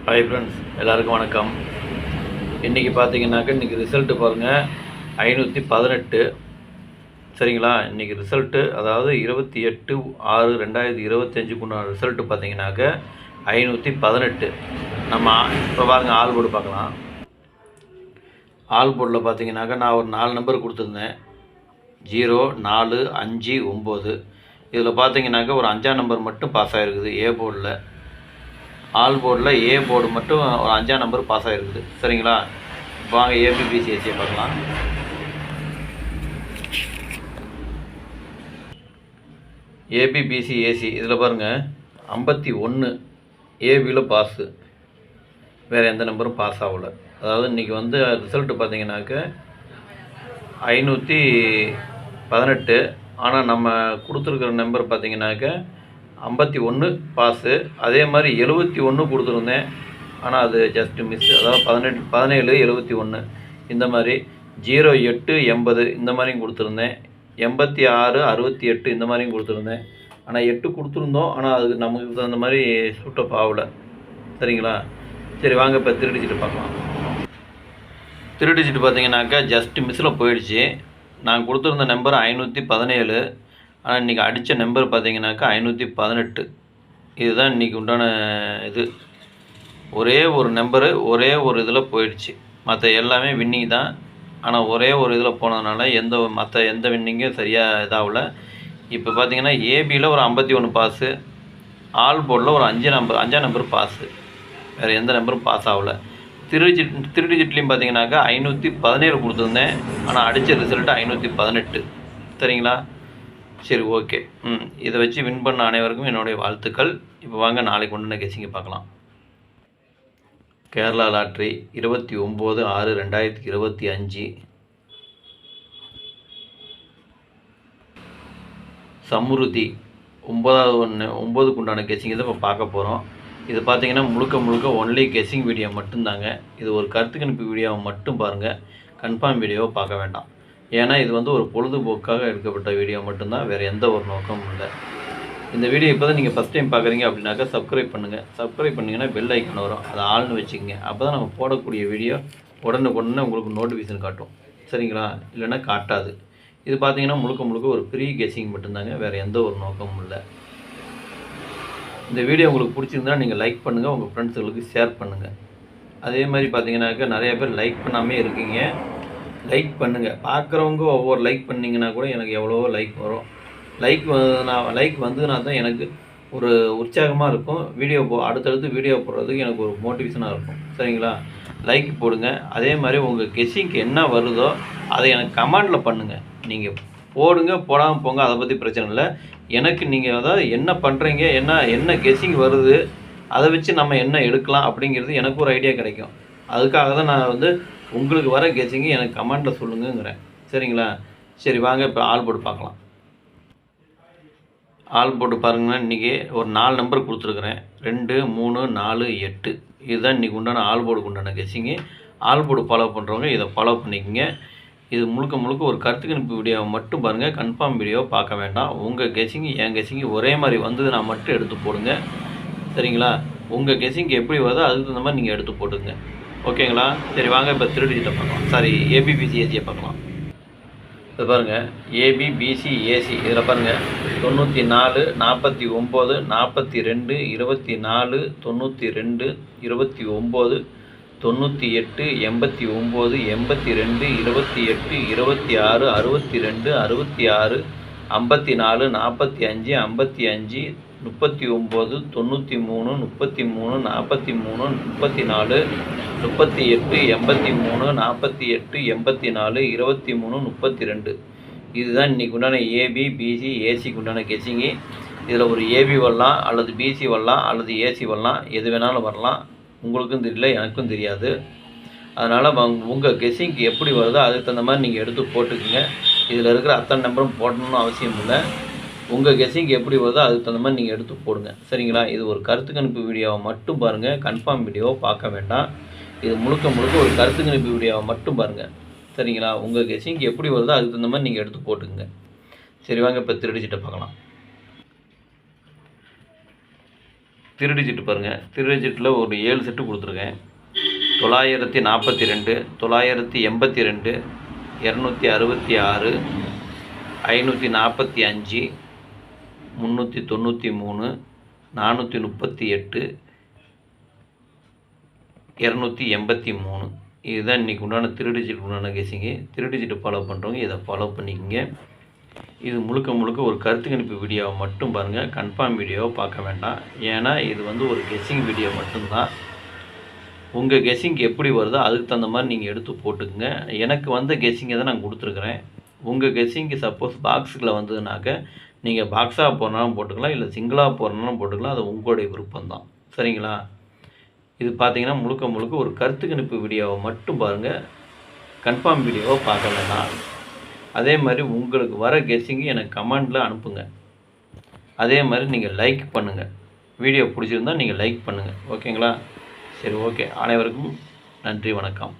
Hi friends, எல்லாருக்கும் வணக்கம். இன்றைக்கி பார்த்தீங்கன்னாக்கா இன்றைக்கி ரிசல்ட்டு பாருங்கள் 518. சரிங்களா? இன்றைக்கி ரிசல்ட்டு அதாவது 28/6/2025 உண்டான ரிசல்ட்டு பார்த்தீங்கன்னாக்கா 518. நம்ம இப்போ பாருங்கள் ஆல் போர்டு பார்க்கலாம். ஆல் போர்டில் பார்த்தீங்கன்னாக்கா நான் ஒரு 4 நம்பர் கொடுத்துருந்தேன். 0, 4, 5, 9. இதில் பார்த்தீங்கன்னாக்கா ஒரு 5ஆம் நம்பர் மட்டும் பாஸ் ஆகிருக்குது ஏ போர்டில். ஆல் போர்டில் ஏ போர்டு மட்டும் ஒரு 5ஆம் நம்பர் பாஸ் ஆகிருக்குது. சரிங்களா? வாங்க ஏபிபிசிஎஸ்சியை பார்க்கலாம். ஏபிபிசிஏசி இதில் பாருங்கள் 51 ஏபியில் பாஸு, வேறு எந்த நம்பரும் பாஸ் ஆகலை. அதாவது இன்றைக்கி ரிசல்ட்டு பார்த்தீங்கன்னாக்க 518. ஆனால் நம்ம கொடுத்துருக்குற நம்பர் பார்த்தீங்கன்னாக்க 51 பாஸு. அதே மாதிரி 71 கொடுத்துருந்தேன், ஆனால் அது ஜஸ்ட்டு மிஸ். அதாவது 17 71 இந்த மாதிரி. 0, 8, 80 இந்த மாதிரியும் கொடுத்துருந்தேன். 86, 68 இந்த மாதிரியும் கொடுத்துருந்தேன். ஆனால் 8 கொடுத்துருந்தோம், ஆனால் அது நமக்கு தகுந்த மாதிரி சூட்டப் ஆகலை. சரிங்களா? சரி வாங்க இப்போ 3 டிஜிட் பார்க்கலாம். 3 டிஜிட் பார்த்தீங்கன்னாக்கா ஜஸ்ட்டு மிஸ்ஸில் போயிடுச்சு. நான் கொடுத்துருந்த நம்பர் 517. ஆனால் இன்றைக்கி அடித்த நம்பர் பார்த்தீங்கன்னாக்கா 518. இதுதான் இன்றைக்கி உண்டான இது. ஒரே ஒரு நம்பரு ஒரே ஒரு இதில் போயிடுச்சு. மற்ற எல்லாமே வின்னிங் தான். ஆனால் ஒரே ஒரு இதில் போனதுனால மற்ற எந்த வின்னிங்கும் சரியாக இதாகல. இப்போ பார்த்தீங்கன்னா ஏபியில் ஒரு 51 பாஸு, ஆல் போர்டில் ஒரு 5ஆம் நம்பர் பாஸு, வேறு எந்த நம்பரும் பாஸ் ஆகலை. 3 டிஜிட்லேயும் பார்த்தீங்கன்னாக்கா 517 கொடுத்துருந்தேன், ஆனால் அடித்த ரிசல்ட்டு 518. சரிங்களா? சரி, ஓகே. இதை வச்சு வின் பண்ண அனைவருக்கும் என்னுடைய வாழ்த்துக்கள். இப்போ வாங்க நாளைக்கு கொண்டு கெஸிங்க பார்க்கலாம். கேரளா லாட்ரி 29/6/2025. சமுருதி 9க்கு உண்டான கெஸிங் தான் இப்போ பார்க்க போகிறோம். இது பார்த்தீங்கன்னா முழுக்க ஒன்லி கெஸிங் வீடியோ மட்டும்தாங்க. இது ஒரு கருத்து கணிப்பு வீடியோவை மட்டும் பாருங்கள், கன்ஃபார்ம் வீடியோவை பார்க்க வேண்டாம். ஏன்னா இது ஒரு பொழுதுபோக்காக எடுக்கப்பட்ட வீடியோ மட்டும்தான், வேறு எந்த ஒரு நோக்கமும் இல்லை. இந்த வீடியோ இப்போ தான் நீங்கள் ஃபஸ்ட் டைம் பார்க்குறீங்க அப்படின்னாக்கா சப்ஸ்கிரைப் பண்ணுங்கள். சப்ஸ்கிரைப் பண்ணிங்கன்னா பெல் ஐக்கன் வரும், அதை ஆள்னு வச்சுக்கோங்க. அப்போ தான் நம்ம போடக்கூடிய வீடியோ உடனே உங்களுக்கு நோட்டிஃபிகேஷன் காட்டும். சரிங்களா? இல்லைன்னா காட்டாது. இது பார்த்தீங்கன்னா முழுக்க ஒரு ஃப்ரீ கெஸிங் மட்டும்தாங்க, வேறு எந்த ஒரு நோக்கமும் இல்லை. இந்த வீடியோ உங்களுக்கு பிடிச்சிருந்தா நீங்கள் லைக் பண்ணுங்கள், உங்கள் ஃப்ரெண்ட்ஸுகளுக்கு ஷேர் பண்ணுங்கள். அதே மாதிரி பார்த்தீங்கன்னாக்கா நிறைய பேர் லைக் பண்ணாமே இருக்கீங்க. லைக் பண்ணுங்கள். பார்க்குறவங்க ஒவ்வொரு லைக் பண்ணிங்கன்னா கூட எனக்கு எவ்வளவோ லைக் வரும். லைக் வந்ததுனா தான் எனக்கு ஒரு உற்சாகமாக இருக்கும். அடுத்தடுத்து வீடியோ போடுறதுக்கு எனக்கு ஒரு மோட்டிவேஷனாக இருக்கும். சரிங்களா? லைக் போடுங்க. அதே மாதிரி உங்கள் கெஸ்ஸிங்க்கு என்ன வருதோ அதை எனக்கு கமெண்டில் பண்ணுங்கள். நீங்கள் போடுங்க, போடாமல் போங்க, அதை பற்றி பிரச்சனை இல்லை. எனக்கு நீங்கள் அதாவது என்ன பண்ணுறீங்க, என்ன கெஸ்ஸிங் வருது, அதை வச்சு நம்ம என்ன எடுக்கலாம் அப்படிங்கிறது எனக்கு ஒரு ஐடியா கிடைக்கும். அதுக்காக தான் நான் உங்களுக்கு வர கெஸிங்கு எனக்கு கமெண்டில் சொல்லுங்கிறேன். சரிங்களா? சரி வாங்க இப்போ ஆல் போர்டு பார்க்கலாம். ஆல் போர்டு பாருங்கன்னா இன்றைக்கி ஒரு 4 நம்பர் கொடுத்துருக்குறேன். 2, 3, 4, 8. இதுதான் இன்றைக்கி உண்டான ஆல் போர்டுக்கு உண்டான கெஸிங்கு. ஆல் போர்டு ஃபாலோ பண்ணுறவங்க இதை ஃபாலோ பண்ணிக்கோங்க. இது முழுக்க ஒரு கருத்து கணிப்பு வீடியோவை மட்டும் பாருங்கள், கன்ஃபார்ம் வீடியோவை பார்க்க வேண்டாம். உங்கள் கெஸிங்கு என் கெஸிங்கு ஒரே மாதிரி வந்ததுன்னா மட்டும் எடுத்து போடுங்க. சரிங்களா? உங்கள் கெஸிங்கு எப்படி வருதோ அதுக்கு தகுந்த மாதிரி நீங்கள் எடுத்து போட்டுங்க. ஓகேங்களா? சரி வாங்க இப்போ 3 டிஜிட்டை பார்க்கலாம். சாரி, ஏபிபிசிஏசியை பார்க்கலாம். இது பாருங்கள் ஏபிபிசிஏசி. இதில் பாருங்கள் 94, 49, 42, 24, 92, 29, 98, 89, 82, 28, 26, 62, 66, 54, 45, 55, 39, 93, 33, 43, 34, 38, 83, 48, 84, 23, 32. இதுதான் இன்றைக்கி உண்டான ஏபி, பிசி, ஏசிக்கு உண்டான கெஸிங்கு. இதில் ஒரு ஏபி வரலாம், அல்லது பிசி வரலாம், அல்லது ஏசி வரலாம், எது வேணாலும் வரலாம். உங்களுக்கும் தெரியல, எனக்கும் தெரியாது. அதனால் உங்கள் கெஸிங்க்கு எப்படி வருதோ அதுக்கு தகுந்த மாதிரி நீங்கள் எடுத்து போட்டுக்குங்க. இதில் இருக்கிற அத்தனை நம்பரும் போடணும்னு அவசியம் இல்லை. உங்கள் கெஸிங்க்கு எப்படி வருதோ அதுக்கு தகுந்த மாதிரி நீங்கள் எடுத்து போடுங்க. சரிங்களா? இது ஒரு கருத்து கணிப்பு வீடியோவை மட்டும் பாருங்கள், கன்ஃபார்ம் வீடியோவை பார்க்க வேண்டாம். இது முழுக்க ஒரு கருத்து கணிப்பு வீடியோவை மட்டும் பாருங்கள். சரிங்களா? உங்கள் கெஸிங்க்கு எப்படி வருதோ அதுக்கு தகுந்த மாதிரி நீங்கள் எடுத்து போட்டுக்குங்க. சரி வாங்க இப்போ 3 டிஜிட்டை பார்க்கலாம். திருடி சீட்டு பாருங்கள். திருடி சீட்டில் ஒரு 7 செட்டு கொடுத்துருக்கேன். 942, 982, 266, 545, 393, 438, 283. இதுதான் இன்றைக்கி உண்டான திருடி சீட்டு உண்டான கெஸ்ஸிங்கு. திருடி சீட்டு ஃபாலோ பண்ணுறவங்க இதை ஃபாலோ பண்ணிக்கோங்க. இது முழுக்க முழுக்க ஒரு கருத்து கணிப்பு வீடியோவை மட்டும் பாருங்கள். கன்ஃபார்ம் வீடியோவை பார்க்க வேண்டாம். ஏன்னா இது வந்து ஒரு கெஸ்ஸிங் வீடியோ மட்டும்தான். உங்கள் கெஸ்ஸிங் எப்படி வருதோ அதுக்கு தகுந்த மாதிரி நீங்கள் எடுத்து போட்டுக்குங்க. எனக்கு வந்த கெஸ்ஸிங்கை தான் நான் கொடுத்துருக்குறேன். உங்கள் கெஸ்ஸிங்கு சப்போஸ் பாக்ஸுக்குள்ளே வந்ததுனாக்க நீங்கள் பாக்ஸாக போடுறனாலும் போட்டுக்கலாம், இல்லை சிங்கிளாக போடுறனாலும் போட்டுக்கலாம். அது உங்களுடைய விருப்பம்தான். சரிங்களா? இது பார்த்தீங்கன்னா முழுக்க முழுக்க ஒரு கருத்து கணிப்பு வீடியோவை மட்டும் பாருங்கள். கன்ஃபார்ம் வீடியோவை பார்க்க வேண்டாம். அதே மாதிரி உங்களுக்கு வர கெஸ்ஸிங்கு எனக்கு கமெண்டில் அனுப்புங்க. அதே மாதிரி நீங்கள் லைக் பண்ணுங்கள். வீடியோ பிடிச்சிருந்தால் நீங்கள் லைக் பண்ணுங்கள். ஓகேங்களா? சரி, ஓகே. அனைவருக்கும் நன்றி, வணக்கம்.